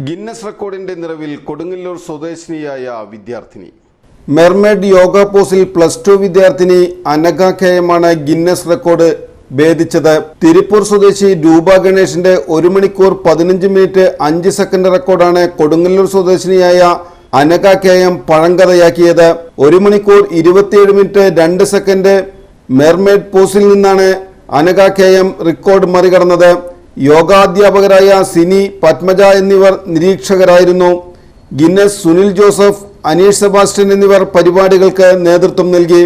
Guinness റെക്കോർഡിന്റെ നിറവിൽ കൊടുങ്ങല്ലൂർ സ്വദേശിനിയായ വിദ്യാർത്ഥിനി. മെർമെയ്ഡ് യോഗ പോസിൽ +2 വിദ്യാർത്ഥിനി അനഘ KM ആണ് ഗിന്നസ് റെക്കോർഡ് ഭേദിച്ചത്. തിരുപ്പൂർ സ്വദേശി രൂപ ഗണേഷിന്റെ 1 മണിക്കൂർ 15 മിനിറ്റ് 5 സെക്കൻഡ് റെക്കോർഡാണ് കൊടുങ്ങല്ലൂർ സ്വദേശിനിയായ അനഘ KM പഴങ്കഥയാക്കിയത്. 1 മണിക്കൂർ 27 മിനിറ്റ് 2 സെക്കൻഡ് മെർമെയ്ഡ് പോസിൽ നിന്നാണ് അനഘ KM റെക്കോർഡ് മറികടന്നത്. യോഗാധ്യാപകരായ സിനി, പത്മജ എന്നിവർ നിരീക്ഷകരായിരുന്നു. Guinness Sunil Joseph, Aneesh Sebastian എന്നിവർ പരിപാടികൾക്ക് നേതൃത്വം നൽകി.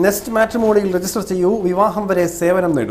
നെസ്റ്റ് മാട്രിമോണിയിൽ രജിസ്റ്റർ ചെയ്യൂ. വിവാഹം വരെ സേവനം നേടൂ.